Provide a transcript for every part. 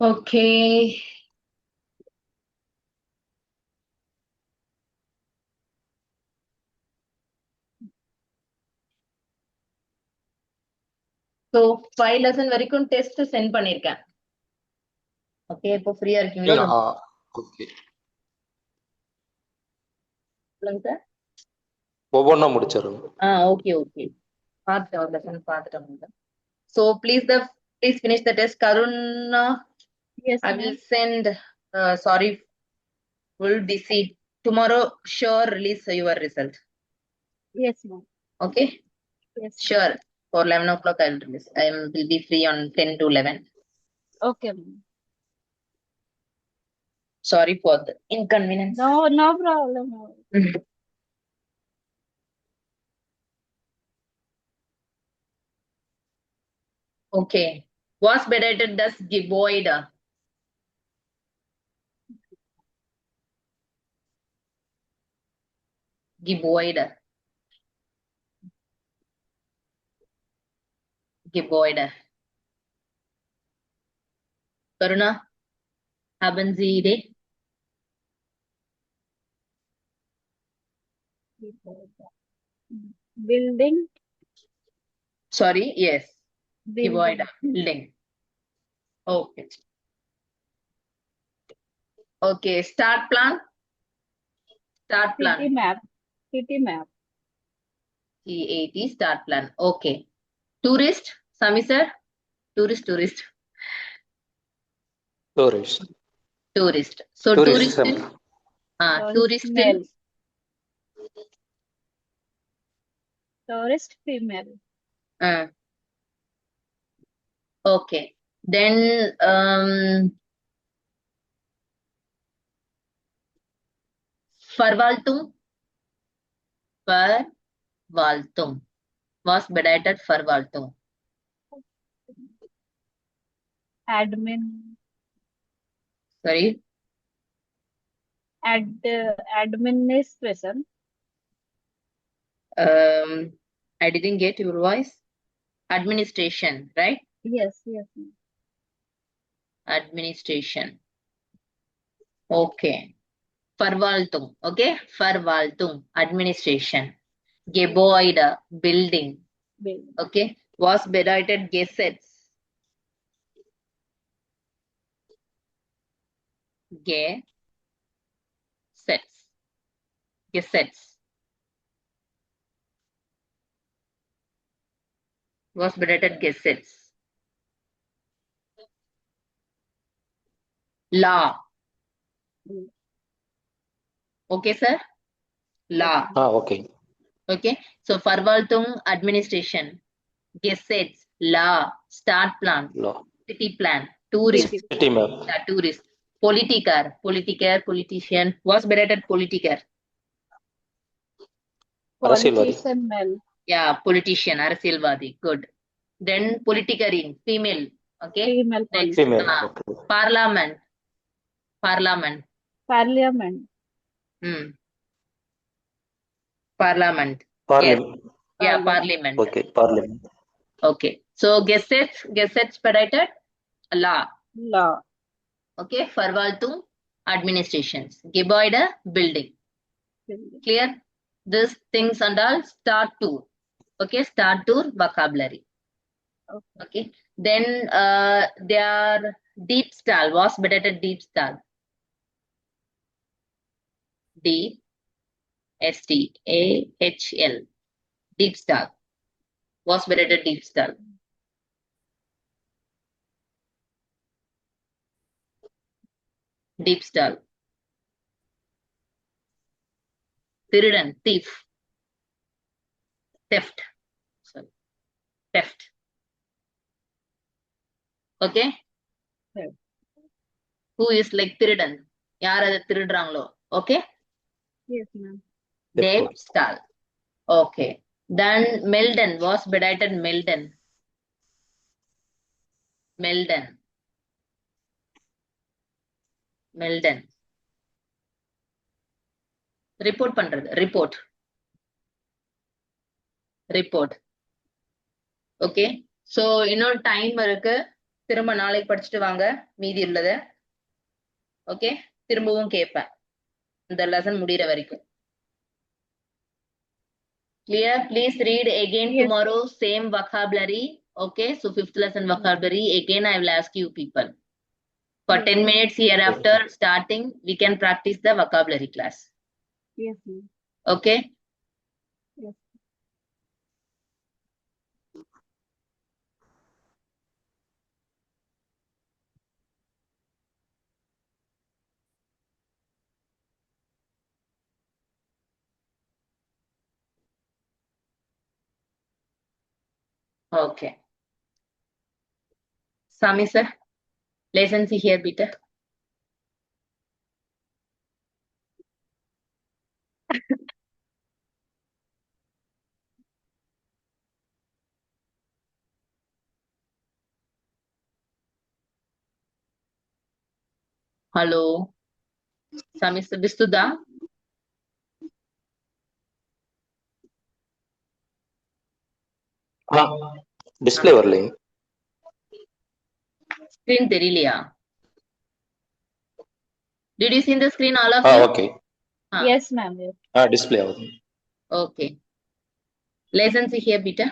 Okay. So 5 lesson வரைக்கும் test send பண்ணிருக்கேன். Okay, இப்போ ஃப்ரீயா இருக்கீங்களா? ஓகே. சொல்லுங்க சார். ஒவ்வொன்றா முடிச்சிருங்க. Okay okay. பார்த்துட்டேன், ஒரு லெசன் பார்த்துட்டேன். So please finish the test. Karuna, Yes, I ma'am. will send. Sorry, full busy. Tomorrow, sure, release your result. Yes, ma'am. Okay. Yes. Sure. For 11 o'clock, I will release. I will be free on 10 to 11. Okay, ma'am. Sorry for the inconvenience. No problem. Okay. Was bedeutet das Gebäude? Gebäude. Gebäude. Karuna, haben Sie Idee? Building. Sorry, yes. Building. Gebäude. Building. Okay. Okay, start plan. Start plan. City map. City map. T80 start plan. Okay. Tourist, Sami sir. Tourist. Tourist. Tourist. So tourist. Tourism. Tourist. Male. Tourist female. Okay. Then Verwaltung. Verwaltung. Was bedeutet Verwaltung? Admin. Sorry. Administration. I didn't get your voice. Administration, right? Yes. Administration. Okay. Verwaltung. Okay. Verwaltung. Administration. Gebäude. Building. Okay. Was bedeutet Gesetz? Gesetz. Was bedeutet Gesetz? Law. Okay, sir? Law. Okay. Okay. So Verwaltung, administration. Gesetz, law, start plan, Law. city plan, tourist, City map. tourist, politician. Was bedeutet Politiker? Politician male. Yeah, politician, அரசியல்வாதி. Good. Then politikerin, female. Okay. Female. Next, Female. Okay. Parliament. Parliament. Parliament. Yes. Yeah, Parliament. Okay, Parliament. Okay. So Gesetz bedeutet law. Okay. Verwaltung, administrations. Gebäude, building. Clear? These things and all start tour. Okay, start tour vocabulary. Okay. Then they are Diebstahl. Was bedeutet Diebstahl? D-S-T-A-H-L. Diebstahl. Was bedeutet Diebstahl? Diebstahl. திருடன், thief. Theft. Okay. Who is like திருடன்? யார் அதை திருடுறாங்களோ? Okay. Yes, ma'am. Diebstahl. Okay. Then Melden. Was bedeutet Melden? Report பண்றது. Report. Okay. So இன்னொரு time இருக்கு. திரும்ப நாளைக்கு படிச்சுட்டு வாங்க மீதி உள்ளத. ஓகே, திரும்பவும் கேட்பேன் இந்த லெசன் முடியிற வரைக்கும். Clear? Please read again Yes. tomorrow, same vocabulary. Okay, so 5th lesson vocabulary. Again, I will ask you people. For Yes. 10 minutes hereafter starting, we can practice the vocabulary class. Yes, ma'am. Okay? Yes. Okay. Sami sir, listen see here, bitte. Hallo. Sami sir, bist du da? Display வரலைங்க. Screen தெரியலையா? Did you see the screen, all of you? Okay. Yes, ma'am. Yes. Display ஆகுது. Okay. Listen see here, bitte.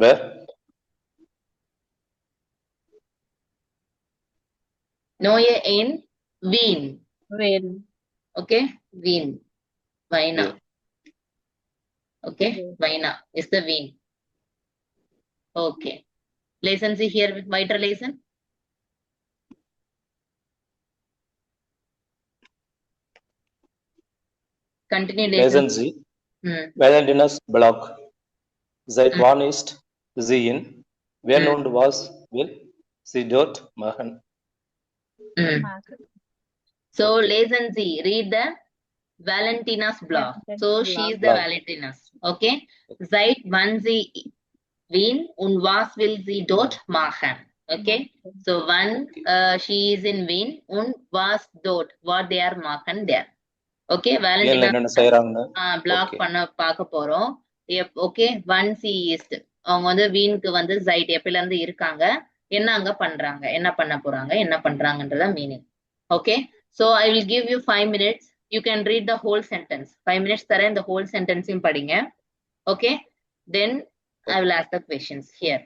Where? Neue in Wien. When. Okay, Wien. Weina. Wien. Okay, Yes. Weina is the Wien. Okay. Listen see here, weiter lesen. Continue lesen. Lesen Sie. Valentinus Block. Seit wann ist sie in Wien und was will sie dort machen? Mark. So lesen Sie, read the Valentina's blog. Valentina's So blog. she is the Blog. Valentina's. Okay. Seit wann sie Wien und was will sie dort machen? Okay. So when she is in Wien und was dort, what they are machen there. Okay, ஏன்ல Valentina என்னென்ன செய்யறாங்க? Block Okay. பண்ண பார்க்க போறோம். Okay, one C east அவங்க வந்து வீணுக்கு வந்து side எப்பல இருந்து இருக்காங்க, என்ன அங்க பண்றாங்க, என்ன பண்ண போறாங்க, என்ன பண்றாங்கன்றத meaning. Okay, so I will give you 5 minutes. You can read the whole sentence. 5 minutes தரேன், இந்த ஹோல் சென்டென்ஸையும் படிங்க. Okay, then I will ask the questions here.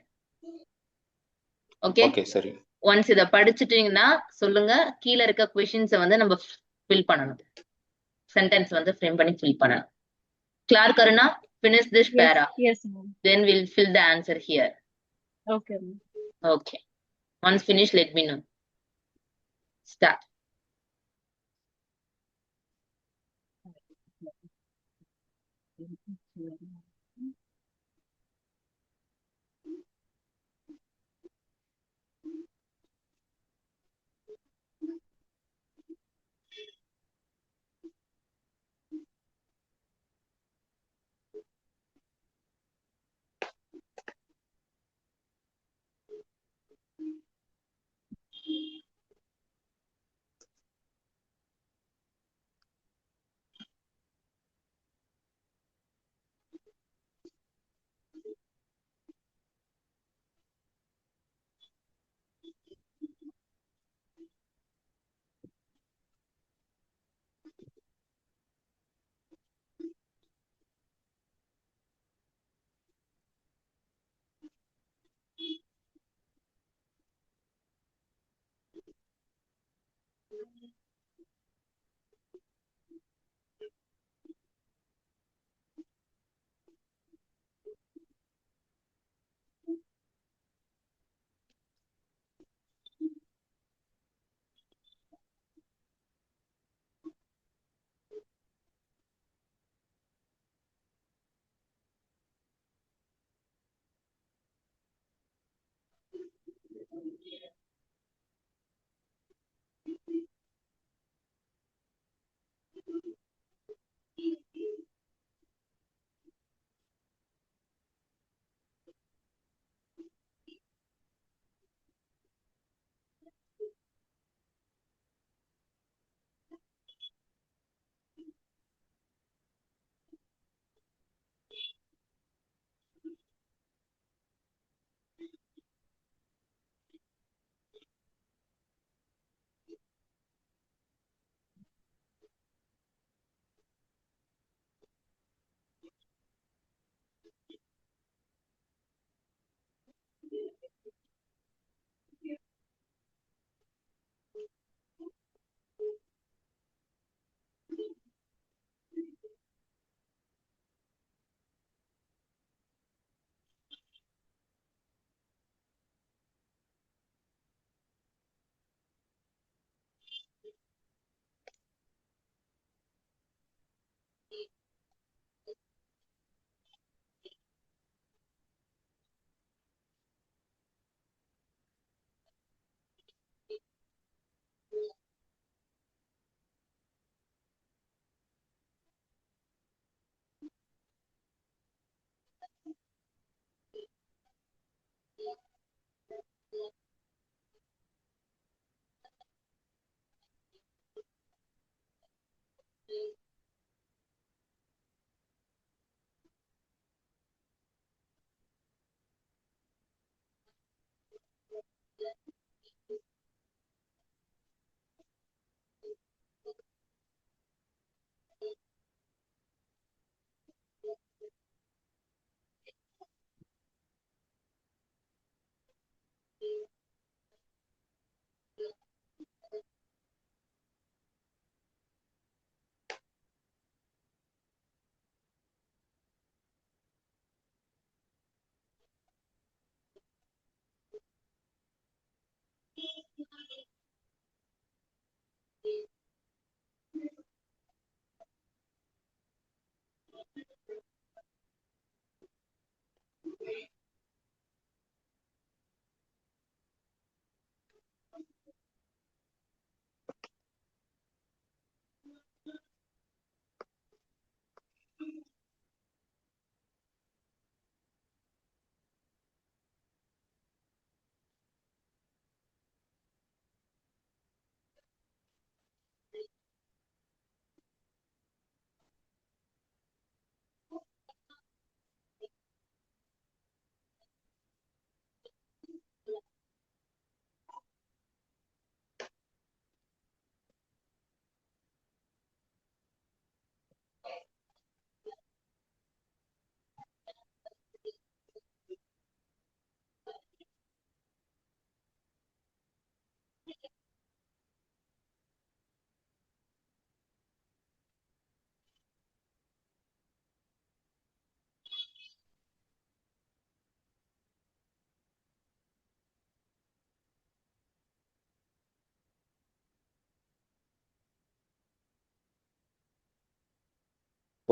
Okay, okay சரி. ஒன்ஸ் இத படிச்சிட்டீங்கன்னா சொல்லுங்க, கீழ இருக்க கொஸ்டின்ஸை வந்து நம்ம ஃபில் பண்ணணும். சென்டென்ஸ் வந்து ஃப்ரேம் பண்ணி ஃபில் பண்ணணும். Clear, Karuna? Finish this Yes. para. Yes, ma'am. Then we'll fill the answer here. Okay, ma'am. Okay. Once finished, let me know. Start.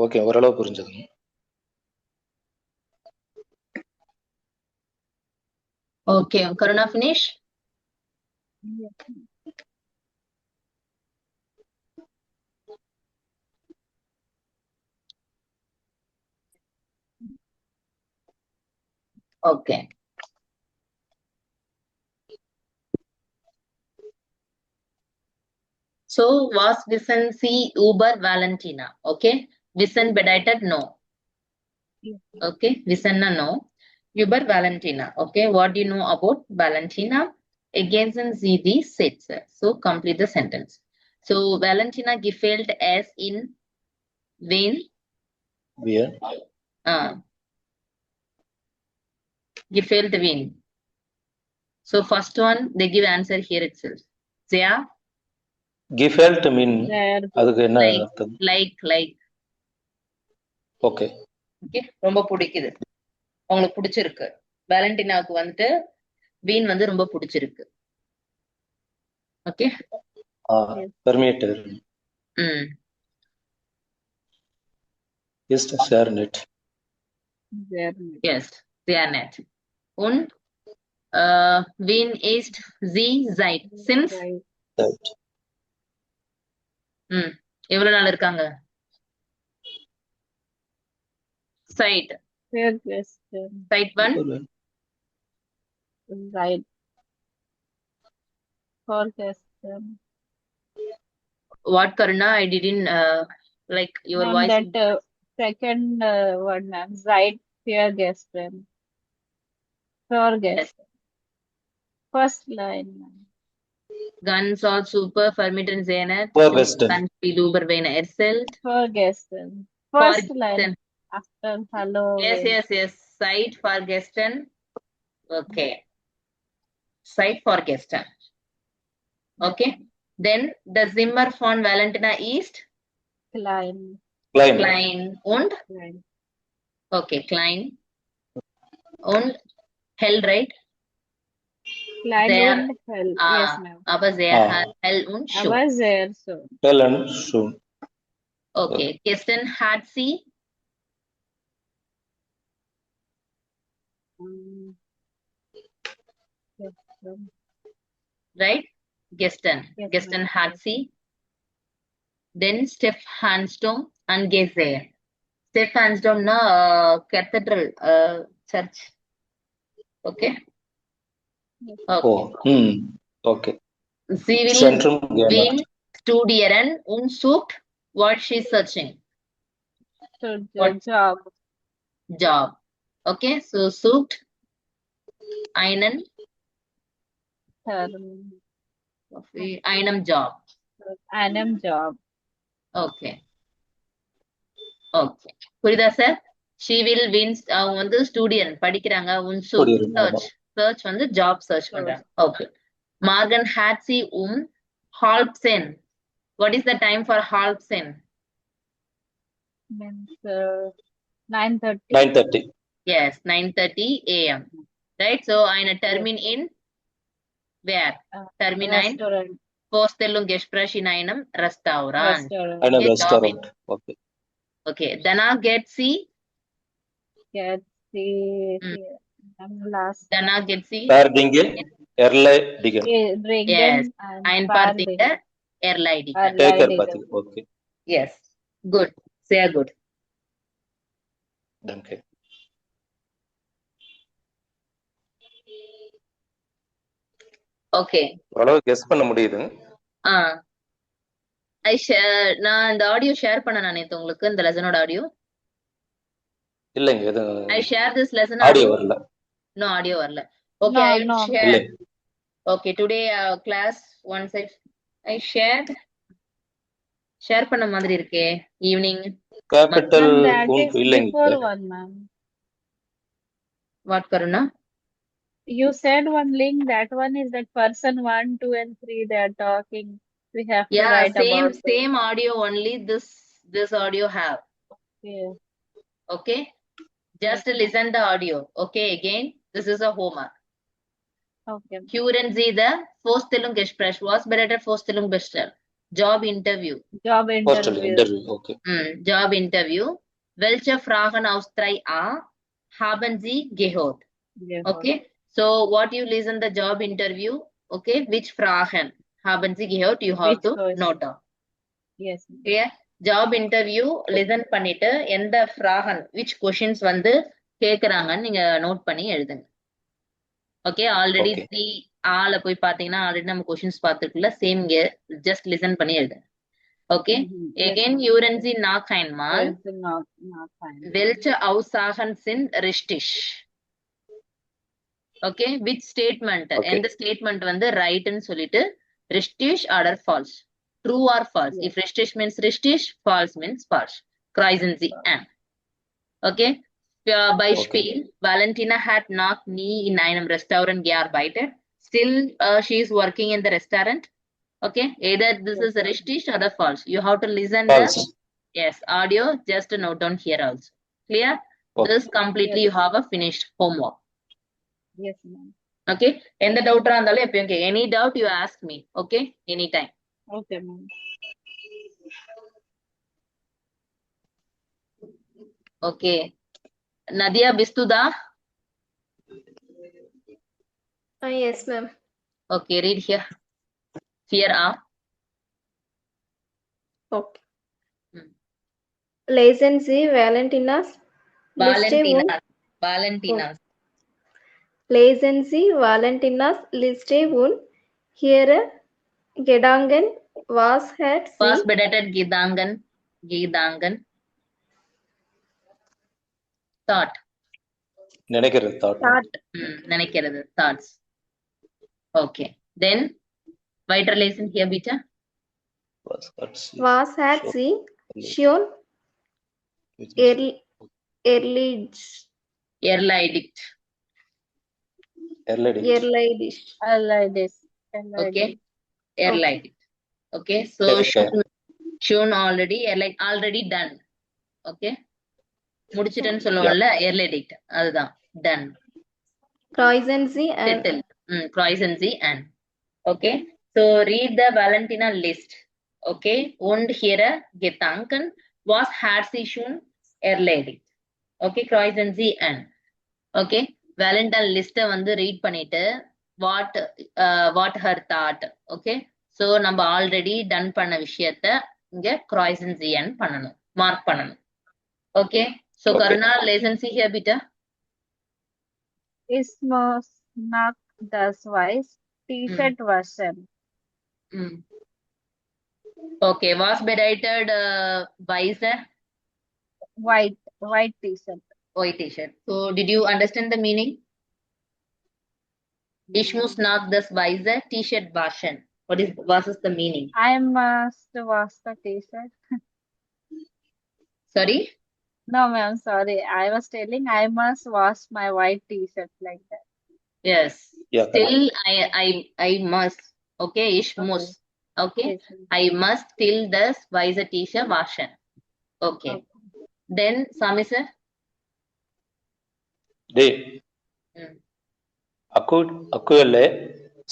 Okay, ஓரளவு புரிஞ்சதுங்க. Okay, Karuna, finish? Yes, ma'am. Okay. So, was Vincent see Uber Valentina? Okay. Vincent bedeutet no. Yes. Okay. Vincent no. Uber Valentina. Okay. What do you know about Valentina? Ergänzen Sie die Sätze. So, complete the sentence. So, Valentina gefällt es in wen? Wer? Gefällt wen? So, first one, they give answer here itself. Sehr, Gefällt mean There. அதுக்கு என்ன like, அர்த்தம்? like. Okay. Okay. ரொம்ப பிடிக்குது. உங்களுக்கு பிடிச்சிருக்கு. வேலண்டினாவுக்கு வந்துட்டு வீன் வந்து ரொம்ப பிடிச்சிருக்கு. Okay. Yes. Permeter. Ist sehr nett. There. Yes, sehr nett. Und wen ist sie seit? Since? Right. Right. எவ்வளவு நாள் இருக்காங்க? Seit. Fair question. Seit one? Right. For question. What, Karuna? I didn't like your Ma'am, voice. that second word, ma'am. Right. Fair guess, ma'am. Fair guess. Yes. First line, ma'am. Ganz or super vermitten sehr nett. Vorgestern. Ganz viel über wen erzählt. Vergessen. First line Vergessen. after hello. Yes. Seit vergessen. Okay. Seit vergessen. Okay. Then the Zimmer von Valentina ist Klein. klein und Klein. okay, klein und hell, right? Klein Sehr, und hell. Yes, ma'am. aber sehr hell und I schön. was there, so. Hell and soon. Okay. Gestern hat sie Yes, right? Gestern. Yes, Gestern ma'am. hat sie. Then Stephansdom and Geser. Stephansdom na cathedral church. Okay. Oh. Okay. Sie will Zentrum wen studieren und sucht what she's searching. So, What? job. Okay, so sucht einen einem job. Einem job. Okay. Okay. புரியுதா sir? She will win. அவங்க வந்து ஸ்டூடியன் படிக்கிறாங்க. Search வந்து job search பண்றாங்க. Okay. Morgen hat sie halb 10. What is the time for halb 10? Means 9:30. 9:30. Yes, 9:30 a.m. Right? So eine Termin in where? Termin ein Vorstellung Gespräch in einem Restaurant. Einem Restaurant. Okay. Okay. Dana get see. Get see Mm. here. Last Dana get see. Pardinge, erleidige. Ringen Yes. and Ein Parding. parthinga erleidige. Take care, Erleidige. Pati. Okay. Yes. Good. Sehr good. Danke. Okay. ஓரளவு guess பண்ண முடியுது. நான் இந்த audio share பண்ண நேத்து உங்களுக்கு இந்த லெசனோட audio. இல்லைங்க எது I share this lesson audio audio. வரல. No audio வரல. Okay, No, I will no. share. இல்லை. Okay, today class once I shared. Share பண்ண மாதிரி இருக்கே ஈவினிங். கேபிட்டல் Ma'am, that உண்டு is இல்லைங்க. before one, ma'am. What Karuna? You said one link. That one is that person 1, 2, and 3. They are talking. We have to Yeah, write about it. same audio only this audio have. Yeah. Okay, just listen the audio. Okay, again this is a homework. Okay. Currency the Vorstellung Gespräch was better Vorstellung Bestell. Job interview. Job postal interview. Interview. Okay. Job interview. Welche Fragen aus 3a haben Sie gehört? Yeah. Okay, so what you listen the job interview. Okay, which Fragen haben Sie gehört? You have Which to course? note down. Yes. Clear? Job interview listen பண்ணிட்டு எந்த Fragen which questions வந்து கேக்குறாங்கன்னு நீங்க note பண்ணி எழுதுங்க. Okay, already Okay. 3 போய் பாத்தீங்கன்னா already நம்ம questions பார்த்துருக்குல்ல, same just listen பண்ணி எழுதுங்க. Okay, Yes. again hören Sie nach einmal. Yes, not fine. Welche Aussagen sind richtig? Okay, which statement? Okay. எந்த ஸ்டேட்மெண்ட் வந்து ரைட்னு சொல்லிட்டு richtig or false, true or false. Yes. If richtig means richtig, false means false. Kreisen Sie an. Okay, Beispiel. Valentina had noch nie in einem Restaurant gearbeitet. Still, she is working in the restaurant. Okay, either this Yes. is richtig or the false. You have to listen False. the yes audio. Just note down here also. Clear? Okay. This completely you have a finished homework. Yes, ma'am. Okay, எந்த டவுட்டா இருந்தாலும் எப்பயும் okay. Any doubt you ask me. Okay, anytime. Okay, ma'am. Okay, Nadia Bistuda. Yes, ma'am. Okay, read here. Fear of. Okay. Lesen Sie Valentina's Liste und Valentina's. Lesen Sie Valentina's Liste und ihre Gedanken. Was hat Was sie bedeutet Gedanken? Thought. நினைக்கிறது thought. thought? நினைக்கிறது thoughts. Okay, then weiter lesen hier bitte. Was hat sie schon erledigt? Erledigt. Erledigt. I like this. Okay, erledigt. Okay, so Okay. shown already, already done. Okay, முடிச்சிட்டேன்னு சொல்லுவோம்ல, erledigt அதுதான் done. Kreuzen Sie and Settle. Kreuzen Sie an. Okay, so read the Valentina list. Okay, und ihre Gedanken. Was hat sie schon erledigt? Okay, kreuzen Sie an. Okay, Valentine list வந்து read பண்ணிட்டு what her thought. Okay, so நம்ம already done பண்ண விஷயத்த இங்க kreuzen Sie an பண்ணணும், mark பண்ணணும். Okay, so Okay. Karuna, lesen Sie hier bitte. Ist muss nach das weiß T-shirt waschen. Okay, was bedeutet weiße? White T-shirt. White T-shirt. So did you understand the meaning? Ich muss nach das weiße T-shirt waschen. Was is the meaning? I must wash the T-shirt. Sorry? No, ma'am, sorry. I was telling I must wash my white T-shirt like that. Yes. Yeah, Still I must. Okay, ich muss. Okay. Yes, ma'am. I must till das weiße T-shirt waschen. Okay. Then Sami sir. டே அக்குவல்லே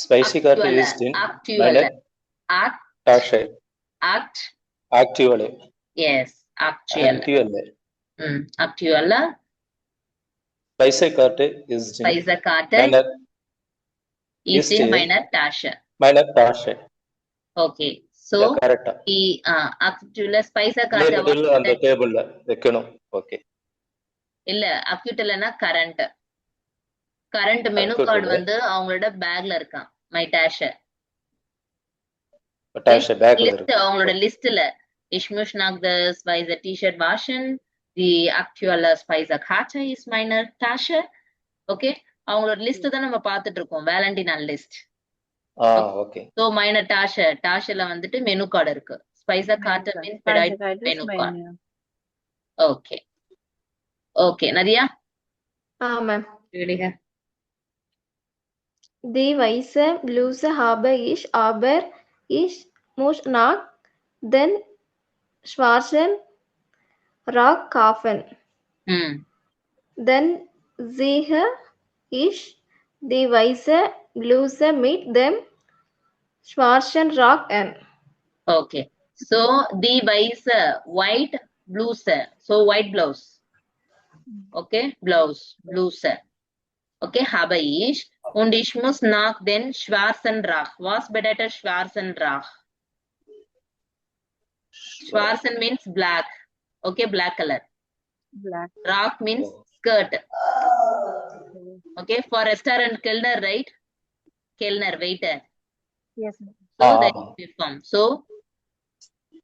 ஸ்பைசி கார்ட் used in Actual. டாஷே Act. ஆக்டிவலே. Yes. Actual. Actual. Actual. Speisekarte ist in Speisekarte minor ist ist in in minor Tasche. minor Tasche. Okay. Yeah, So, correct. actual Speisekarte Middle on the table வைக்கணும். Okay. இல்ல acutலனா current. current menu card வந்து அவங்களோட பேக்ல இருக்கான். My Tasche. Tasche பேக்ல List இருக்கு. அவங்களோட லிஸ்ட்ல Ich muss nach der Speise T-Shirt waschen. Die aktuelle Speisekarte ist meine Tasche. Okay. அவங்களோட லிஸ்ட் தான் நம்ம பார்த்துட்டு இருக்கோம். Valentina list. ஓகே. சோ மைனர் டாஷ்ல வந்துட்டு மெனு கார்டு இருக்கு. Speisekarte means Speisekarte is menu card. menu. Okay. Okay Nadia? ma'am. Rüdiger. Die weiße Bluse habe ich aber ich muss nach den schwarzen Rock kaufen. Dann sehe ich die weiße Bluse mit dem schwarzen Rock an. Okay. So die weiße white blouse. So white blouse. Okay, Bluse. Okay, habe ich. Und ich muss nach den schwarzen Rach. Was bedeutet schwarzen Rach? Schwarzen means black. Okay, black color. Black. Rach means skirt. Okay, for restaurant Kellner, right? Kellner, waiter. Yes. So that is uniform. So,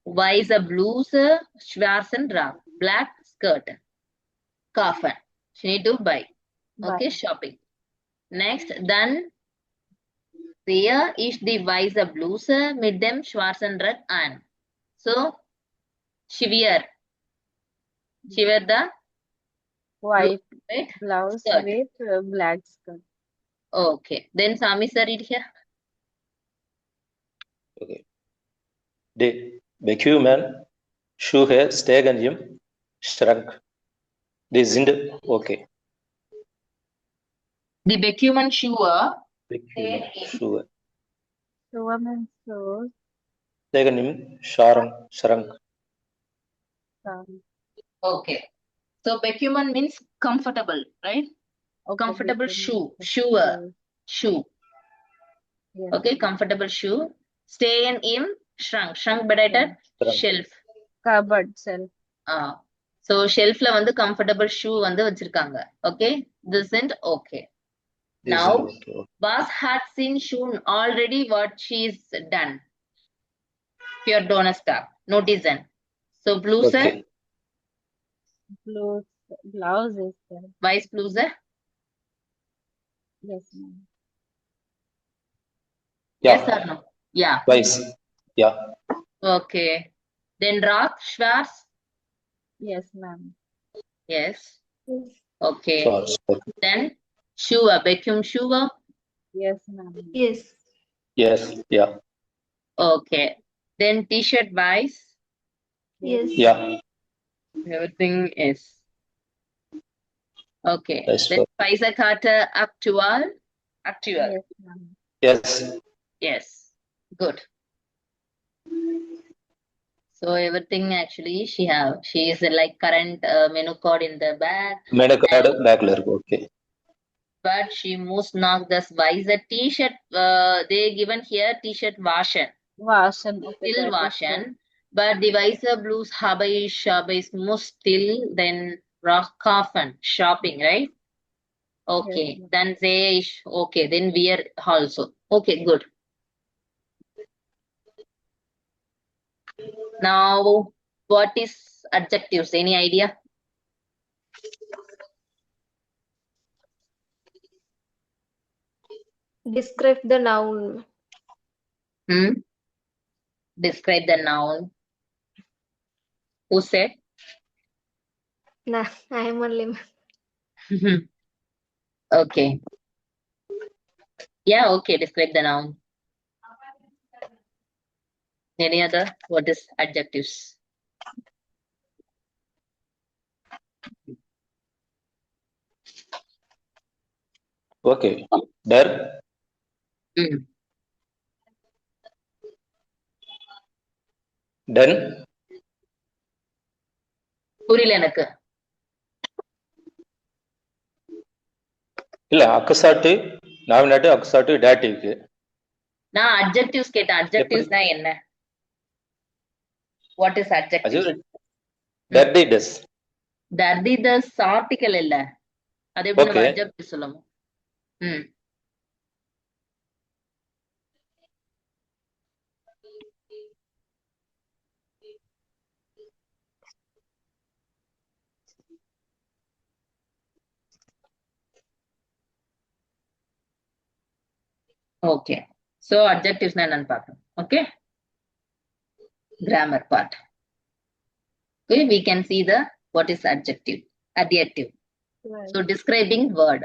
weiße Bluse, schwarzen Rach. Black skirt. Kaufen. She need to buy. Okay, shopping. Next, dann sehe ich die weiße Bluse mit dem schwarzen Rock an. So, she wear the White right? blouse Skirt. with black skirt. Okay. Then Sami sir read here. Okay. Die Bequemen Schuhe steigen im Schrank. Die sind okay. Die Bequemen Schuhe Bequemen Schuhe Women's shoes. steigen im Schrank. Okay. So Bequemen means comfortable, right? Okay, Comfortable shoe. Bequemen. Shoe. Yes. Okay, comfortable shoe. Stay in shrunk. Shrunk bedeutet Shrunk. shelf. Cupboard shelf. So shelfல வந்து comfortable shoe வந்து வச்சிருக்காங்க. Okay, this and okay. These Now, are okay. was hat seen shown already what she's done. Pure Donnerstag. Notizen. So bluse, Okay. Blouse is there. vice bluse. Yes, ma'am. Yes Yeah. or no? Yeah. Twice. Yeah. Okay. Then rock, schwarz. Yes, ma'am. Yes. Okay. Shorts. Okay. Then Schuhe, Beckham Schuhe. Yes, ma'am. Yes. Yes. Yeah. Okay. Then T-shirt, vice. Yes. Yeah. Everything is. Okay. That's Then good. Speisekarte, actual. Actual. Yes, ma'am. Yes. Yes. Good. So everything actually she is like current menu card in the bag, Menu card பேக்ல இருக்கு. Okay. but she must not this wise a T-shirt. They given here T-shirt waschen, Waschen. Okay, still that is waschen, good. but the weiße blues habe ich must still then rock kaufen shopping, right? Okay, Yes, then say ich okay, then wear also. Okay, good. Now, what is adjectives? Any idea? Describe the noun. Describe the noun. Who said? Nah, I am only. Okay. Yeah, okay, describe the noun. Any other? What is adjectives? Okay. Der. Den. புரியல எனக்கு. இல்ல அக்கசாட்டு nominative அக்கசாட்டு டேட்டிவ்க்கு. நான் adjectives கேட்டேன். அட்ஜெக்டிவ்ஸ்னா என்ன? What is adjectives? டர்டி டஸ். டர்டி தஸ் ஆர்டிகல் இல்ல, அது எப்படி நம்ம ஓகே அட்ஜெக்டிவ் சொல்லணும்? ம் ஓகே. சோ அட்ஜெக்டிவ்ஸ்னா என்னன்னு பார்க்கணும். Okay, grammar part. Okay, we can see the what is adjective. Adjective. Right. So describing word.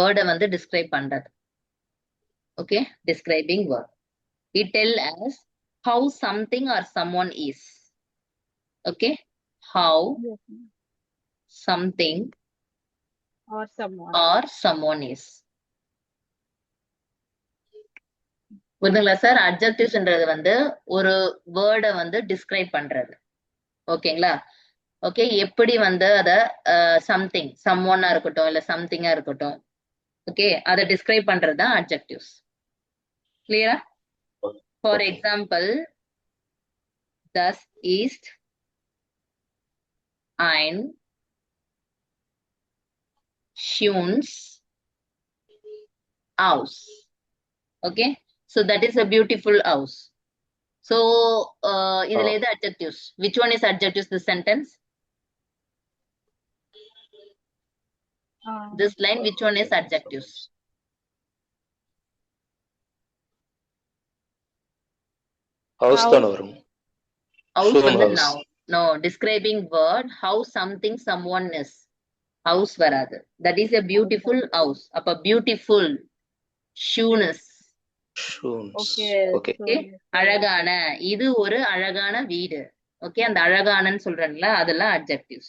Word வந்து describe பண்றது. Okay, describing word. It tell us how something or someone is. Okay, how Yes, ma'am. something Or someone. or someone is. புரியுதுங்களா sir? அட்ஜெக்டிவ்ஸ்ன்றது வந்து ஒரு வேர்டை வந்து describe பண்றது. ஓகேங்களா? Okay, எப்படி வந்து அத சம்திங் சம்ஒன்னா இருக்கட்டும் இல்ல சம்திங்கா இருக்கட்டும், ஓகே, அதை டிஸ்கிரைப் பண்றது தான் அட்ஜெக்டிவ்ஸ். கிளியரா? For example, das ist ein schönes Haus. Okay, so that is a beautiful house. So இதுல எது adjectives? Which one is adjectives? This sentence, this line, which one is adjectives? House தான் வரும். House Shown வந்து house. noun. No, describing word how something someone is. House வராது. That is a beautiful house. அப்ப beautiful, shoes. Shoes. Okay. Okay. Okay, அழகான, இது ஒரு அழகான வீடு. ஓகே, அந்த அழகானன்னு சொல்றேன்ல, அதெல்லாம் adjectives.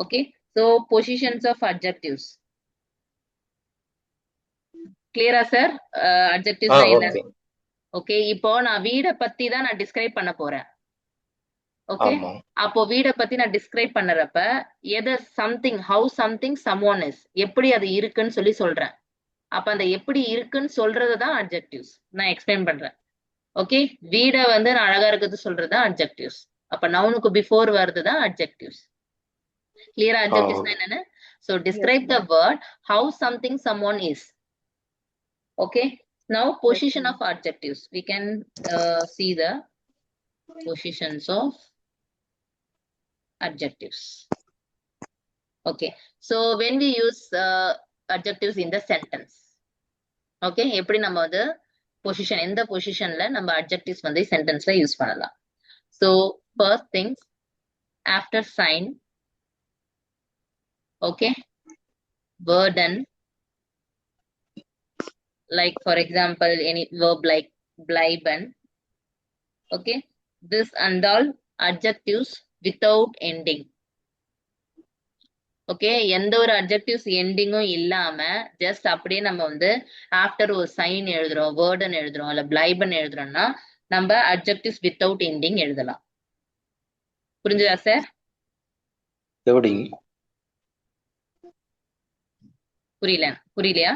Okay, so positions of adjectives. கிளியரா சார்? adjectives என்ன? ஓகே. ஓகே, இப்போ நான் வீடை பத்தி தான் நான் டிஸ்கிரைப் பண்ண போறேன். ஓகே, ஆமா. அப்போ வீடை பத்தி நான் டிஸ்கிரைப் பண்ணறப்ப எது something, how something someone is, எப்படி அது இருக்குன்னு சொல்லி சொல்றேன். அப்ப அந்த எப்படி இருக்குன்னு சொல்றது தான் அட்ஜெக்டிவ்ஸ். நான் எக்ஸ்பிளைன் பண்றேன். ஓகே, வீடை வந்து நான் அழகா இருக்கிறது சொல்றது தான் அட்ஜெக்டிவ்ஸ். அப்ப நவுனுக்கு பிஃபோர் வருது தான் அட்ஜெக்டிவ்ஸ். கிளியரா? அட்ஜெக்டிவ்ஸ்னா என்னன்னு? So describe the word how something someone is. Okay, now position of adjectives. We can see the positions of adjectives. Okay, so when we use adjectives in the sentence, okay, எப்படி நம்ம வந்து position, எந்த பொசிஷன்ல நம்ம adjectives வந்து சென்டென்ஸ்ல use பண்ணலாம்? So first things, after sign, okay, burden, like for example any verb like bleiben. Okay, this and all adjectives without ending. Okay, எந்த ஒரு அட்ஜெக்டிவ்ஸ் எண்டிங்கும் இல்லாம ஜஸ்ட் அப்படியே நம்ம வந்து ஆஃப்டர் ஒரு சைன் எழுதுறோம், வேர்டன் எழுதுறோம், இல்ல பிளைபன் எழுதுறோம்னா நம்ம அட்ஜெக்டிவ்ஸ் வித்தவுட் எண்டிங் எழுதலாம். புரிஞ்சுதா சார்? எப்படி? புரியலையா?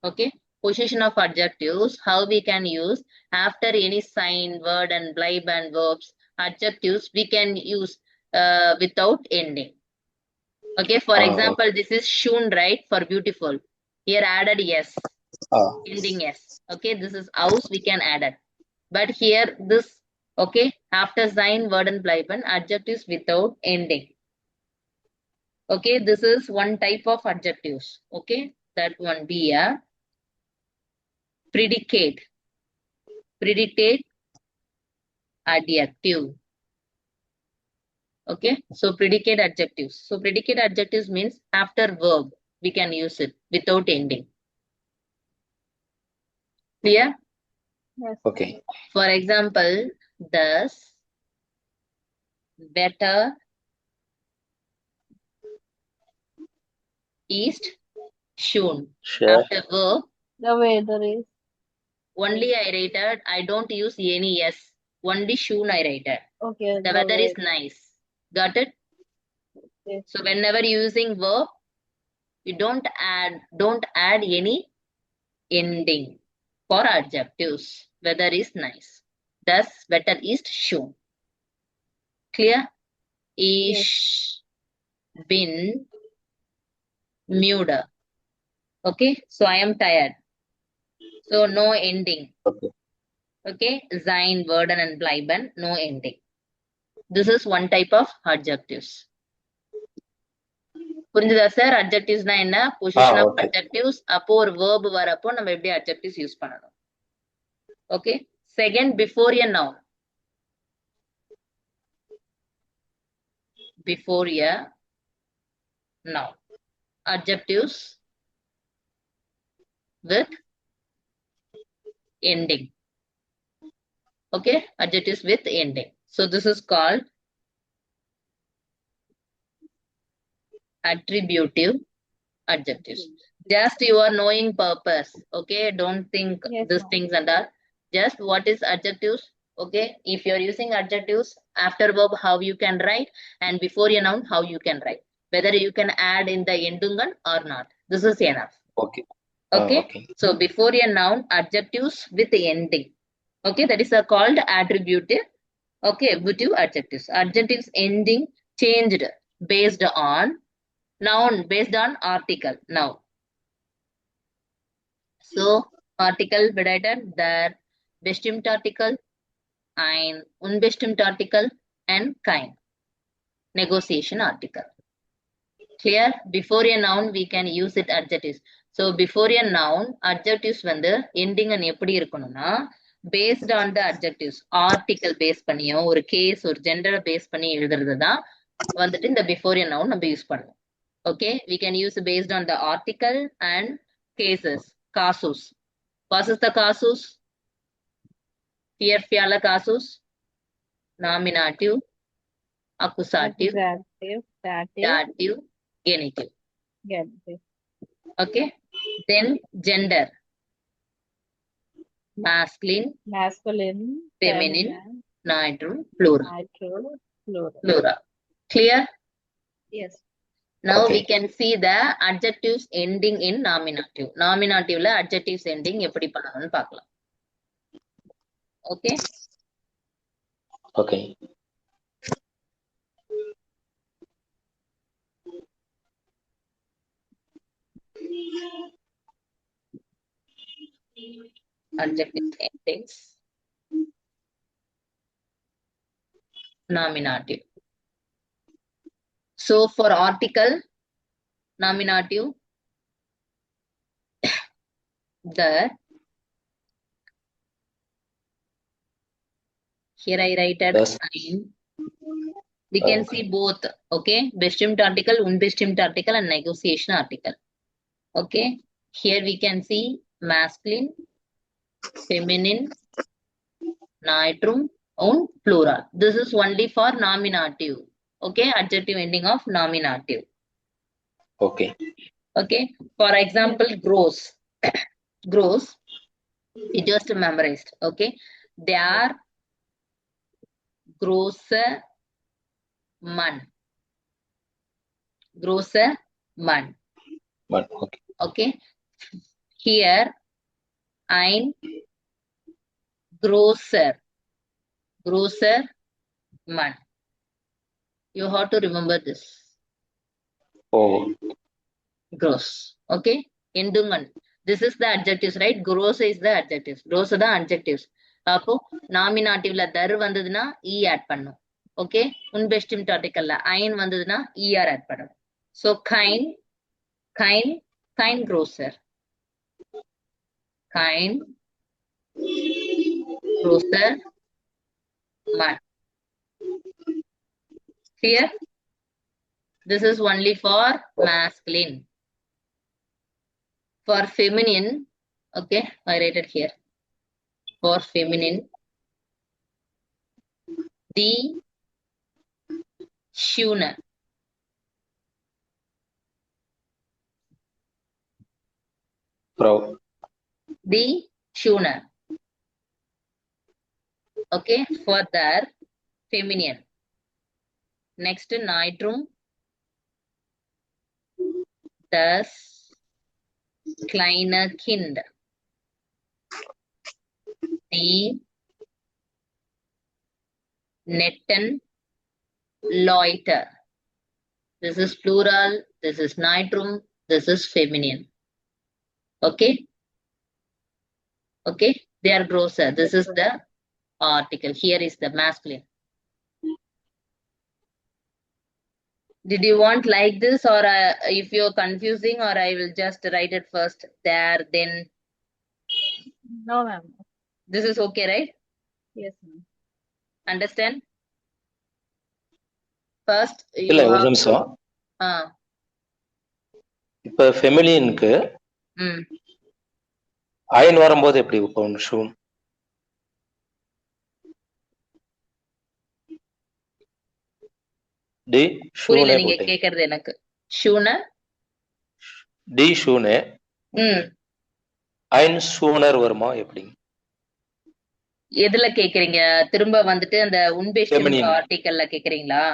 Okay, position of adjectives, how we can use after any sign, word and verb and verbs, adjectives we can use without ending. Okay, for example, this is shown, right, for beautiful. Here added yes, ending yes. Okay, this is house, we can add it. But here this, okay, after sign, word and verb, adjectives without ending. Okay, this is one type of adjectives. Okay, that one be a predicate. Predicate adjective. Okay, so predicate adjectives. So predicate adjectives means after verb we can use it without ending. Clear? Yes. Okay. For example, thus, better, east, shown. Sure. After verb, The weather is. only I rated, I don't use any yes. Only shoon I write it. Okay, The weather is nice. Got it? Yes. So whenever using verb, you don't add any ending for adjectives. Weather is nice. Thus, wetter is shown. Clear? Ish been müde. Okay, so I am tired. So no ending. Okay. Okay, sein, werden, and bleiben, no ending. This is one type of adjectives. புரிஞ்சுதா சார்? அட்ஜெக்டிவ்ஸ்னா என்ன? Position of Okay. Adjectives. அப்போ ஒரு verb வரப்போ நம்ம எப்படி adjectives use பண்ணணும்? Okay. Second, before a noun. Before a noun. Adjectives with ending. Okay, adjectives with ending. So this is called attributive adjectives. Just you are knowing purpose. Okay, don't think Yes, these ma'am. things and all. Just what is adjectives. Okay, if you are using adjectives, after verb how you can write, and before a noun how you can write. Whether you can add in the endungan or not. This is enough. Okay. Okay. Okay. So before a noun, adjectives with ending. Okay, that is called attributive. Okay, attributive adjectives. Adjectives ending changed based on noun, based on article. Now, so article bedeutet der, bestimmt article, ein unbestimmt article, and kein negotiation article. Clear? Before a noun we can use it adjectives. So before a noun, adjectives வந்து ending and எப்படி இருக்கணும்னா based on the adjectives, article base பண்ணியோ ஒரு case ஒரு gender base பண்ணி எழுதுறது தான் வந்துட்டு இந்த before a noun நம்ம யூஸ் பண்ணுவோம். Okay, we can use based on the article and cases. Casus. What is the casus? Here fiala casus. Nominative, accusative, Accusative, dative, dative, genitive. genitive. Okay, then gender. Masculine, Masculine, feminine, feminine, neutral, plural. neutral, plural. Plural. Clear? Yes. Now Okay. we can see the adjectives ending in nominative. Nominative adjectives ending எப்படி பண்ணணும்னு பார்க்கலாம். Okay. Okay. Adjective endings. Nominative. So for article, nominative, the, here I write at Yes. sign. We can Okay. see both. Okay, bestimmt article, unbestimmt article, and negotiation article. Okay, here we can see masculine, feminine, neutrum, and plural. This is only for nominative. Okay, adjective ending of nominative. Okay. Okay, for example, gross. Gross, we just memorized. Okay, they are große Mann. Große Mann. But okay. Okay, here ein großer Mann. You have to remember this. Oh. Gross. Okay, endungan. This is the adjectives, right? Gross is the adjectives. Gross are the adjectives. அப்போ nominative தர் வந்ததுன்னா e add பண்ணும். Okay, unbestimmt article ein வந்ததுன்னா er add பண்ணணும். So kein großer. Kein großer Mann. Clear? This is only for masculine. For feminine, okay, I write it here. For feminine, die Schöne. Frau. Die Schöne. Okay, for their feminine. Next, nitrum, das kleine Kind, die netten Leute. This is plural, this is nitrum, this is feminine. Okay, okay, they are grosser. This is the article. Here is the masculine. Did you want like this, or if you're confusing, or I will just write it first there, then No, ma'am. this is okay, right? Yes, ma'am. Understand? First, you இல்ல ஒரு have to. நிமிஷம். Ah, இப்ப ஃபெமிலினுக்கு iron வரும்போது எப்படி போகணும்? Soon D புரியல ஷூனே நீங்க போட்டேன். கேக்குறது எனக்கு. ஷூன டி ஷூனே ம் அயன் ஷூனர் வருமா எப்படி? எதுல கேக்குறீங்க? திரும்ப வந்துட்டு அந்த உன்பெஸ்டிம் Feminine. ஆர்டிக்கல்ல கேக்குறீங்களா?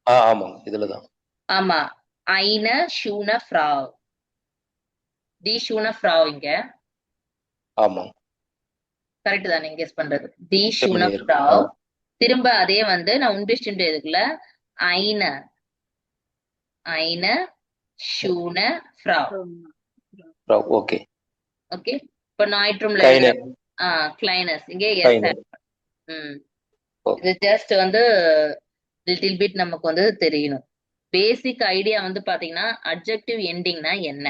ஆமாங்க, இதுலதான். ஆமா, ஐன ஷூன ஃப்ராவ், டி ஷூன ஃப்ராவ். இங்க ஆமா, கரெக்ட் தான் நீங்க கெஸ் பண்றது. டி ஷூன Feminine. ஃப்ராவ். திரும்ப அதே வந்து நான் உன்பெஸ்டிம் இதுக்குள்ள ஐன ஐன ஷூன ஃப்ராவ். ஓகே. ஓகே, இப்ப நாய்ட்ரூம்ல கைனர். கிளைனஸ் இங்க கைனர். இது ஜஸ்ட் வந்து லிட்டில் பிட் நமக்கு வந்து தெரியணும். பேசிக் ஐடியா வந்து பாத்தீங்கன்னா அட்ஜெக்டிவ் எண்டிங்னா என்ன,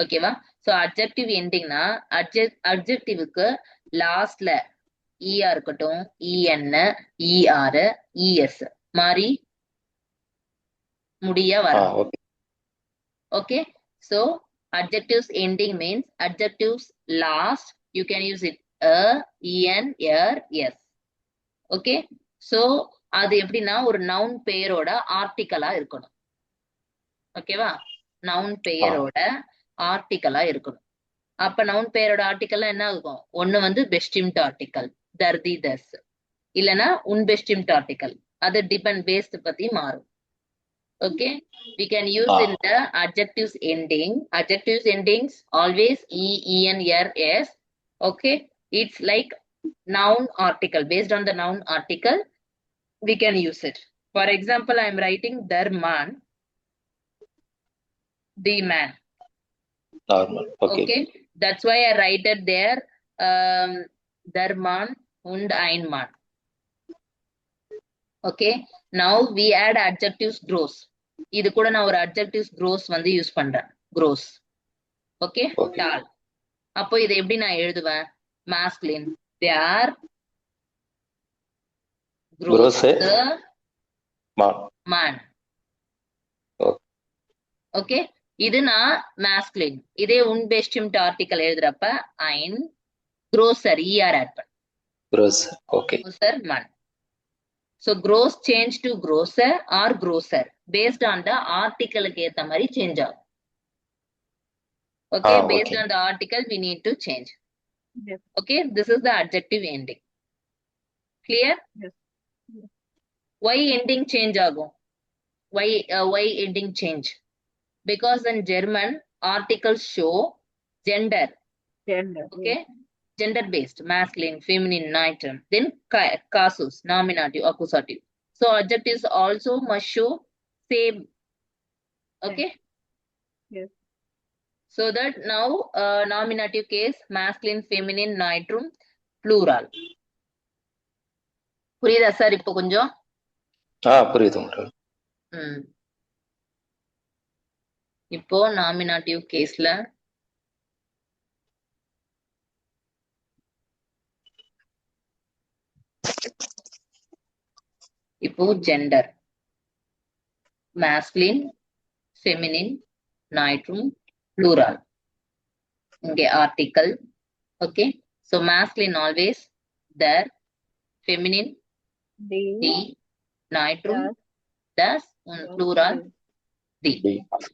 ஓகேவா? சோ அட்ஜெக்டிவ் எண்டிங்னா அட்ஜெக்டிவ்க்கு லாஸ்ட்ல இஆர் இருக்கட்டும், இஎன், இஆர், இஎஸ் மாதிரி முடிய வரும். Okay. Okay, so adjectives ending means adjectives last you can use it a, en, er, yes. Okay, so அது எப்படின்னா ஒரு நவுன் பெயரோட ஆர்டிக்கலா இருக்கணும். ஓகேவா? நவுன் பெயரோட ஆர்டிக்கலா இருக்கணும். அப்ப நவுன் பெயரோட ஆர்டிக்கல்ல என்ன இருக்கும்? ஒண்ணு வந்து பெஸ்டிம்ட் ஆர்டிக்கல், தர்தி தஸ், இல்லனா உன்பெஸ்டிம்ட் ஆர்டிக்கல். அது டிபெண்ட் பேஸ்ட் பத்தி மாறும். Okay, we can use in the adjectives ending. Adjectives endings always e, en, er, s. Okay, it's like noun article. Based on the noun article, we can use it. For example, I am writing der man, the man. Normal. Okay. Okay, that's why I write it there. Der man und ein Mann. Okay, now we add adjectives gross. இது கூட நான் ஒரு adjectives gross வந்து use பண்றேன். gross. Okay, tall. அப்போ இதை எப்படி நான் எழுதுவேன்? masculine. They are gross man. Okay, இது நான் masculine. இதே உன்பெஸ்டிம்ட் article எழுதுறப்ப ein grosser, er add பண்ண. grosser. Okay. grosser man. So gross change to grosser or grosser based on the article க்கு ஏத்த மாதிரி change ஆகும். Okay, based on the article we need to change. Yes. Okay, this is the adjective ending. Clear? Yes. Why ending change ஆகும்? Why ending change? Because in German articles show gender. Gender. Okay, gender based, masculine, feminine, nitrum, then casus, nominative, accusative. So adjectives also must show same. Okay, Yes. so that now nominative case masculine, feminine, nitrum, plural. புரியுதா sir இப்போ கொஞ்சம்? புரியுது. இப்போ nominative கேஸ்ல இப்போ gender masculine, feminine, nitrum, plural. இங்கே article. Okay, so masculine always there, feminine the, nitrum das, plural the.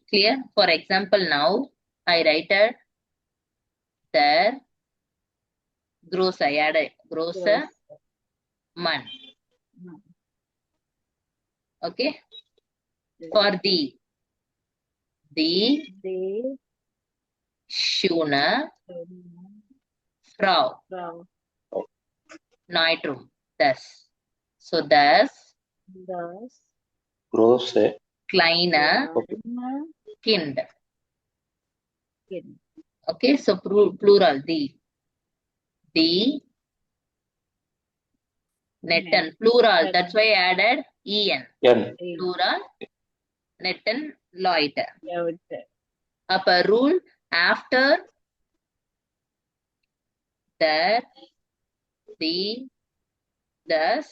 Clear? For example, now I write there gross, I add grosser man. Man. Okay. Yes. For the The schöne Frau. Frau. Neutrum. Das. So das Das Große. kleine kleine Kind. Kind. Okay, so plural. The netten. Plural. That's why I added en. N. Plural. Netten Leute. Leute. Upper rule after that, the, thus.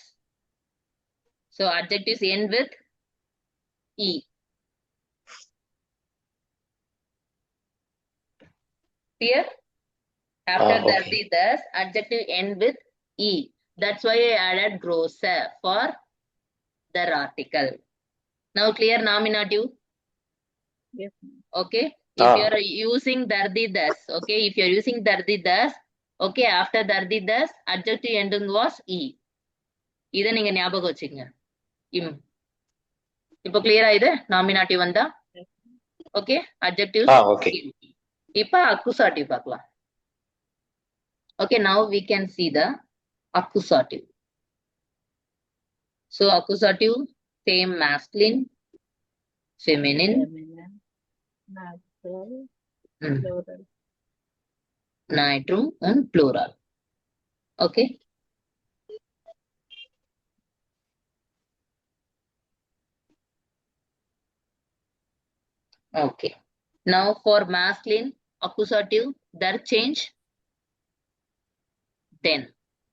So adjectives end with E. Clear? After that, Okay. the, thus, adjective end with E. That's why I added grosser for the article. Now clear nominative? Yes. Okay. If Ah. you are using dardi thus, okay, if you are using dardi thus, okay, after dardi thus, adjective ending was E. இதை நீங்க ஞாபகம் வச்சுக்கங்க. இப்போ கிளியரா இது நாமினாட்டிவ் வந்தா? Okay, adjectives. Okay. இப்போ accusative பார்க்கலாம். Okay, now we can see the accusative. So accusative, same masculine, feminine, Natural, mm, plural. nitrum and plural. Okay. Okay. Now for masculine accusative, their change then,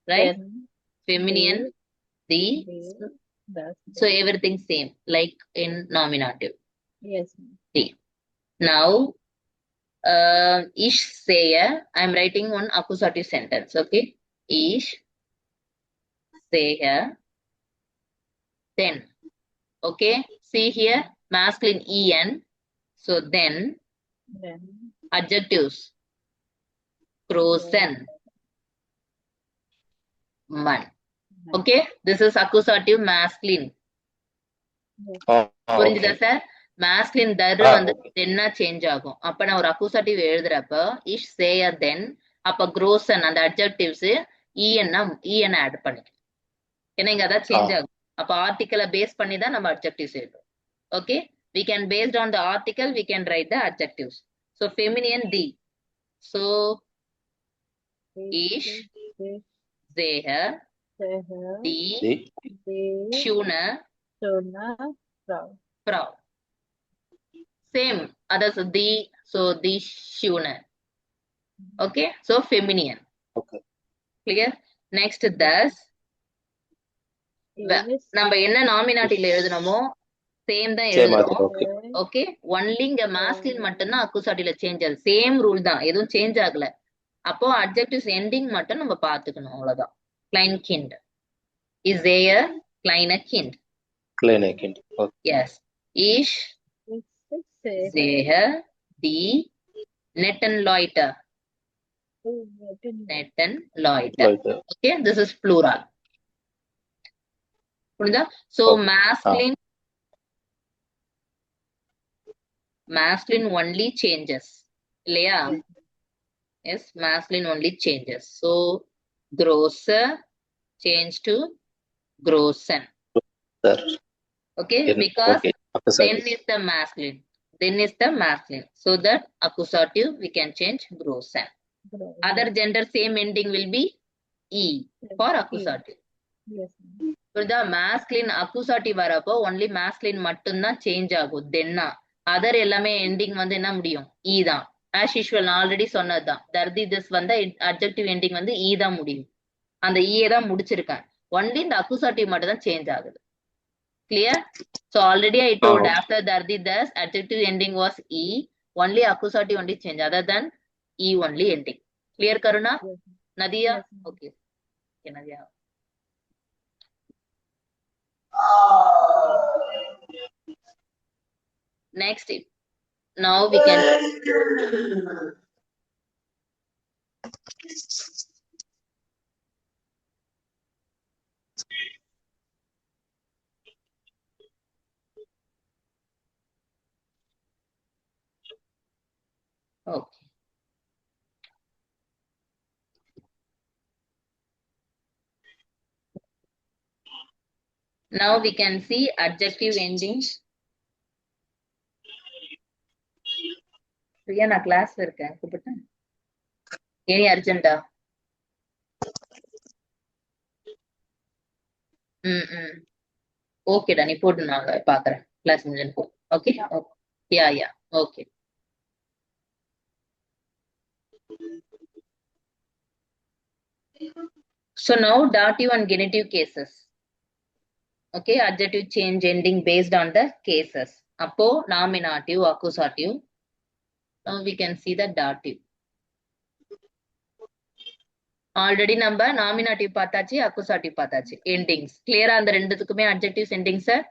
right? Then Feminine, the, das. so everything same like in nominative. Yes. Now ich sehe, I'm writing one accusative sentence. Okay, ich sehe then. Okay, see here masculine en, so then adjectives großen man. Okay, this is accusative masculine. புரிஞ்சுதா Okay. Sir? masculine தர் வந்து தென்னா change ஆகும். அப்ப நான் ஒரு அக்குசாட்டிவ் எழுதுறப்ப இஷ் சேய தென், அப்ப großen அந்த adjectives en add பண்ணிக்கணும். ஏன்னா இங்க அதான் சேஞ்ச் ஆகும். அப்ப ஆர்டிக்கலை பேஸ் பண்ணி தான் நம்ம அட்ஜெக்டிவ்ஸ் எழுதுறோம். Okay, we can based on the article we can write the adjectives. So feminine the, so ich sehe die schöne Frau. Same others the, so the schöne. Okay, so feminine. Okay. Clear? Next thus, நம்ம என்ன நாமினாட்டில எழுதணுமோ same தான் எழுதணும். Okay, only இங்க மாஸ்கின் மட்டும்தான் அக்குசாட்டில change ஆகுது. Same rule தான், எதுவும் change ஆகல. அப்போ அட்ஜெக்டிவ்ஸ் எண்டிங் மட்டும் நம்ம பாத்துக்கணும், அவ்வளவுதான். klein kind is there, kleine kind. Kleine Kind. Okay. Yes, ich sehe die netten Leute. Netten Leute. Okay, this is plural. புரியுதா? So masculine only changes, இல்லையா? Yes, masculine only changes. So grosser change to grossen. Okay, because then is the masculine. Then is the masculine. So that accusative we can change grossen. Other gender same ending will be E for accusative. புரியுதா? masculine accusative வரப்போ only masculine மட்டும்தான் change ஆகும். தென்னா other எல்லாமே ending வந்து என்ன முடியும்? E தான். as usual நான் ஆல்ரெடி சொன்னதுதான். தர்தி திஸ் வந்து அட்ஜெக்டிவ் எண்டிங் வந்து E தான் முடியும். அந்த E தான் முடிச்சிருக்கேன். ஒன்லி இந்த accusative மட்டும் தான் சேஞ்ச் ஆகுது. Clear? So already I told after dardi thus adjective ending was E, only accusative only change, other than E only ending. Clear Karuna? Nadia? Okay. Okay, Nadia. Next, now we can Okay. Now we can see adjective endings. Priya நான் கிளாஸ்ல இருக்கேன் கூப்பிட்டேன். Any அர்ஜென்டா? ஓகேடா, நீ போட்டு நாங்க பாக்குறேன் class முடிஞ்சு போ. Okay yeah okay. So now dative and genitive cases. Okay, adjective change ending based on the cases. அப்போ nominative, accusative. Now we can see the dative. Already நம்ம நாமினாட்டிவ் பார்த்தாச்சு, அக்குசாட்டிவ் பார்த்தாச்சு. எண்டிங்ஸ் கிளியரா அந்த ரெண்டுத்துக்குமே adjectives endings sir?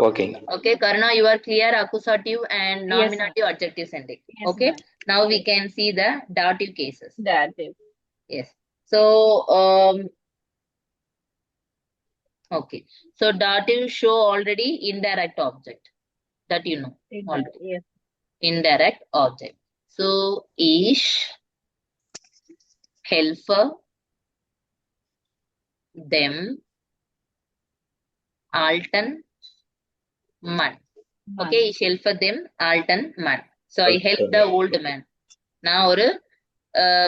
Okay. Okay, Karuna, you are clear accusative and nominative adjectives ending. Yes, Okay, ma'am. now we can see the dative cases. Dative. Yes. So, okay. So dative show already indirect object. That you know already. Yes. Indirect object. So, ish, helper, them, Alton, man. Okay, ish helper them, Alton, man. So I help the old man. நான் ஒரு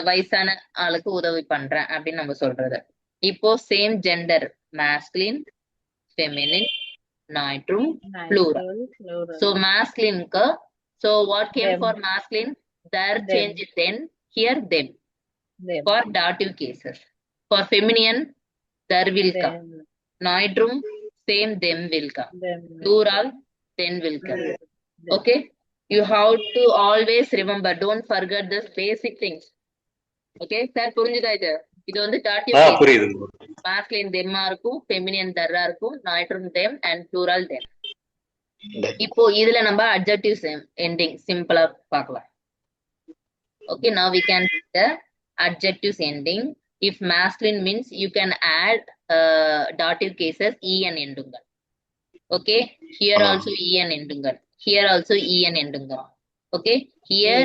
வயசான ஆளுக்கு உதவி பண்றேன் அப்படின்னு நம்ம சொல்றது. இப்போ same gender masculine, feminine, neutrum, plural. So masculine க்கு so what came Them. for masculine? There Them. change then, here them. Them. For dative cases. For feminine, there will come. Them. Neutrum, same them will come. Them. Plural, then will come. Them. Okay, you have to always remember, don't forget this basic things. Okay, sir, புரிஞ்சுதா இது? இது வந்து dative case. புரியுது. Masculine them இருக்கும், feminine there இருக்கும், neutrum them and plural them. இப்போ இதுல நம்ம adjectives ending சிம்பிளா பார்க்கலாம். Okay, now we can see the adjectives ending. If masculine means you can add dative cases en endungal. Okay, here also en endungal. Here also en endungal. Okay, here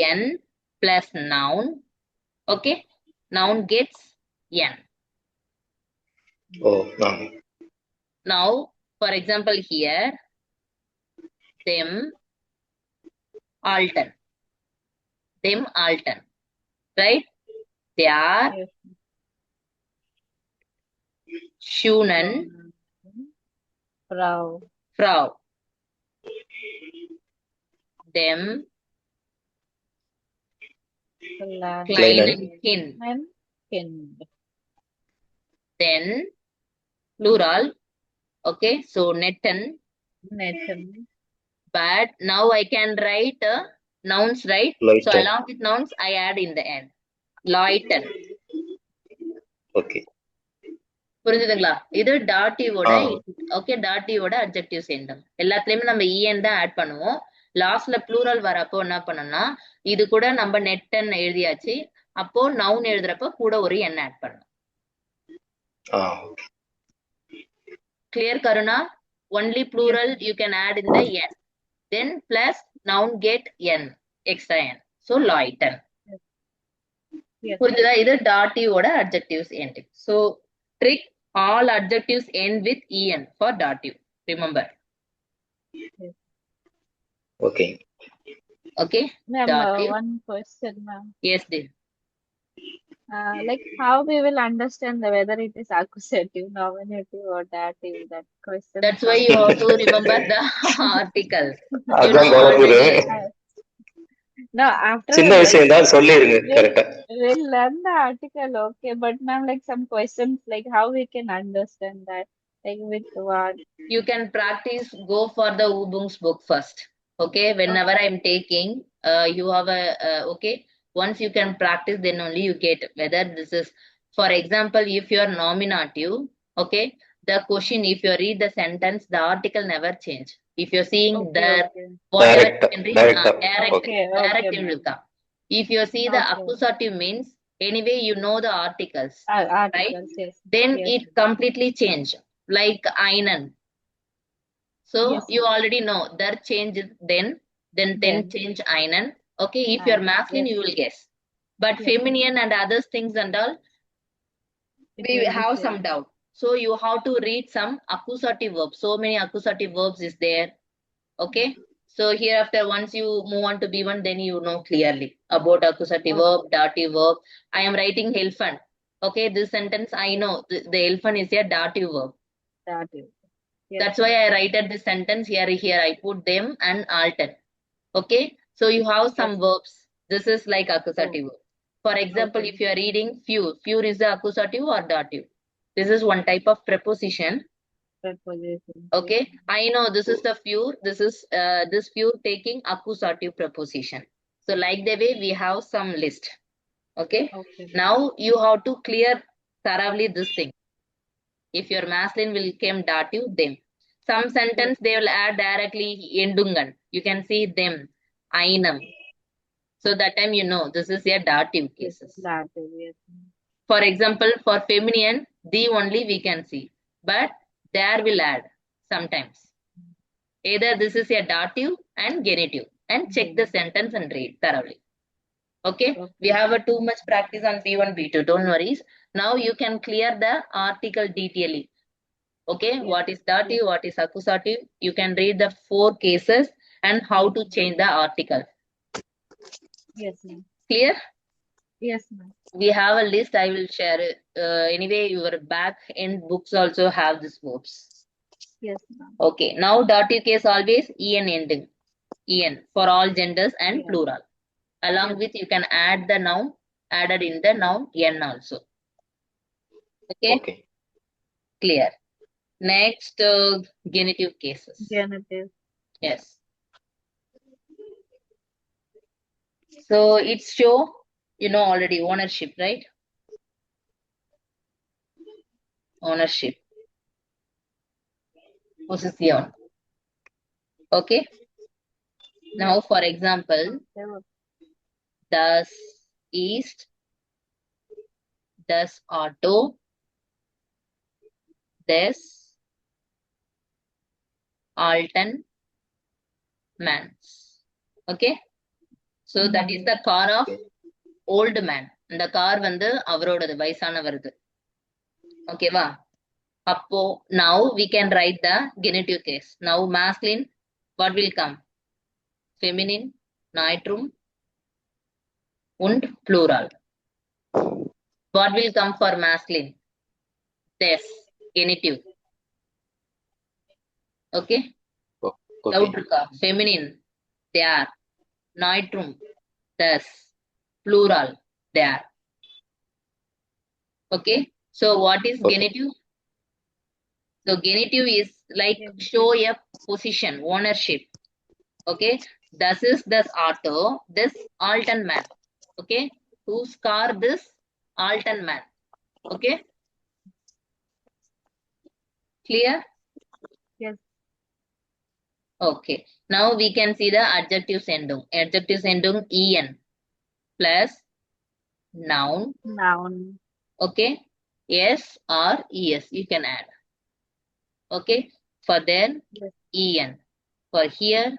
en plus noun. Okay, noun gets n. Now, for example, here them Alton. Them Alton. Right? They are Yes. Schunen, Frau. Them kleinen Kind. Then plural. Okay, so netten. But now I can write nouns, right? Leuten. So along with nouns, I add in the end. Leuten. Okay. புரிஞ்சுதுங்களா? இது டாட்டிவோட okay, டாட்டிவோட adjectives எண்டும். எல்லாத்துலயுமே நம்ம en தான் add பண்ணுவோம். லாஸ்ட்ல plural வரப்போ என்ன பண்ணணும்னா, இது கூட நம்ம நெட்டன் எழுதியாச்சு. அப்போ நவுன் எழுதுறப்ப கூட ஒரு n ஆட் பண்ணணும். Clear Karuna? Only plural you can add in the n. Then plus noun get n, extra n. So Leuten. புரிஞ்சுதா? இது டாட்டிவோட adjectives ending. So trick, all adjectives end with en for dative. Remember. Okay. Okay. Ma'am, Dative. one question, ma'am. Yes, dear. Like how we will understand whether it is accusative, nominative, or dative? That question. That's why you have to remember the articles. No, after சின்ன விஷயம் தான் சொல்லிருங்க கரெக்ட்டா. We'll learn the article, okay, but ma'am, like some questions, like how we can understand that, like with what? You can practice, go for the Ubungs book first. Okay, whenever I'm taking, you have a, okay, once you can practice, then only you get whether this is, for example, if you are nominative, okay, the question, if you read the sentence, the article never change. If you're seeing the whatever you can read, direct will come. If you see the accusative means, anyway you know the articles, right? Yes. Then Yes. it completely change, like einen. So Yes. you already know there change then change einen. Okay, if you're And masculine, yes, you will guess. But yes, feminine and other things and all, it we will be have same. some doubt. So you have to read some accusative verbs. So many accusative verbs is there. Okay. So hereafter, once you move on to B1, then you know clearly about accusative Okay. verb, dative verb. I am writing elephant. Okay, this sentence I know the elephant is a dative verb. That is. Yes, That's why I write this sentence here. Here I put them and altern. Okay, so you have some yes. verbs. This is like accusative Oh, verb. For example, okay. if you are reading few, few is the accusative or dative. This is one type of preposition. Preposition. Okay, I know this is the few. This is this few taking accusative preposition. So like the way we have some list. Okay, Okay. now you have to clear thoroughly this thing. If your masculine will come dative, them. Some sentence they will add directly endungan. You can see them, ainam. So that time you know this is a dative Yes, cases. that is. Yes. For example, for feminine, the only we can see, but there will add sometimes. Either this is a dative and genitive, and check the sentence and read thoroughly. Okay, we Okay. have a too much practice on B1, B2. Don't worry. Now you can clear the article detailing. Okay, Yes. what is dative, what is accusative? You can read the 4 cases and how to change the article. Yes, ma'am. Clear? Yes, ma'am. We have a list. I will share it. Anyway, your back end books also have these verbs. Yes, ma'am. Okay, now dative case always en ending. En for all genders and Yes. plural. Along Yes. with you can add the noun, added in the noun en also. Okay, Okay. clear. Next, genitive cases. Genitive. Yes. So it's show, you know already ownership, right? Ownership. Possession. Okay. Now, for example, das East, das Auto, des Alton Mans. Okay. So that is the car of old man. இந்த car வந்து அவரோடது வயசானவரது. ஓகேவா? அப்போ now we can write the genitive case. Now masculine, what will come? Feminine, neutrum und plural. What will come for masculine? Des, genitive. Okay? Okay. Loud இருக்கா? Feminine, there. Neutrum, des. Plural, there. Okay? So what is Okay. genitive? So genitive is like show a position, ownership. Okay? Das is this auto, this Alton man. Okay? Whose car this? Alton man. Okay? Clear? Yes. Okay. Now we can see the adjective sendung. Adjective sendung en plus noun. Noun. Okay? S or es you can add. Okay? For then Yes. en. For here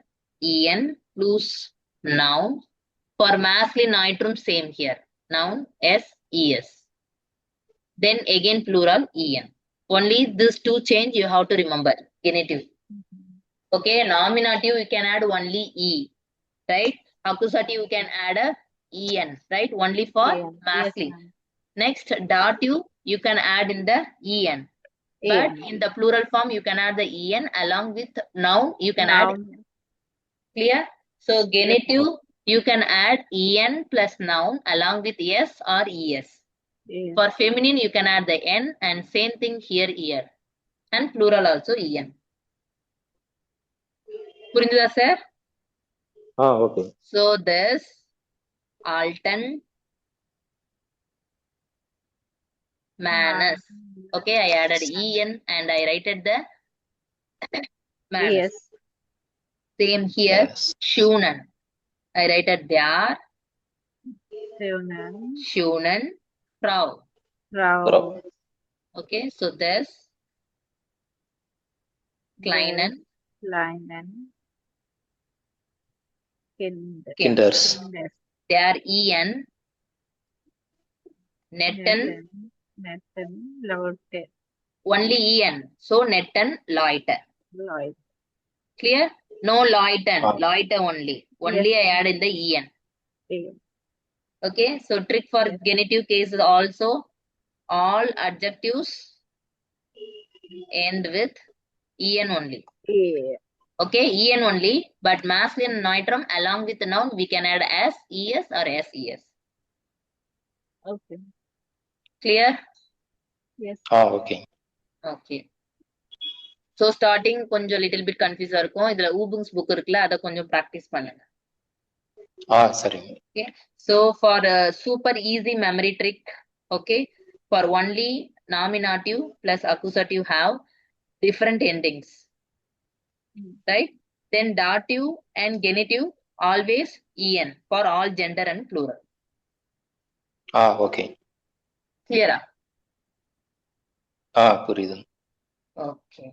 en plus noun. For masculine neutrum same here. Noun s es. Then again plural en. Only these two change you have to remember. Genitive. Okay, nominative you can add only e, right? Accusative you can add a en, right? Only for masculine. Yes, Next, dative you can add in the en, but in the plural form you can add the en along with noun you can add. Clear? So genitive you can add en plus noun along with s or es. For feminine you can add the n and same thing here and plural also en. புரிஞ்சுதா sir? Okay. So this Alton Manus. Okay, I added en and I written the Manus. Yes. Same here. Yes. Schunen. I written there. Schunen. Frau. Frau. Okay, so this Kleinen. Kind. Kinders. Kinders. They are en, netten, Netten. Lotte. only en. So netten, loiter. Lloyd. Clear? No loiten, Ah. loiter only. Only Yes. I add in the en. A. Okay, so trick for Yes. genitive cases also, all adjectives end with en only. A. Okay, en only, but masculine neutrum along with the noun we can add as es or ses. Okay. Clear? Yes. Okay. Okay. So starting கொஞ்சம் little bit confuse இருக்கும். இதுல ஊபுங்ஸ் book இருக்குல்ல, அதை கொஞ்சம் practice பண்ணுங்க. சரிங்க. Okay. So for a super easy memory trick, okay, for only nominative plus accusative have different endings, right? Then dative and genitive always en for all gender and plural. Okay. Clear? புரியுது. Okay.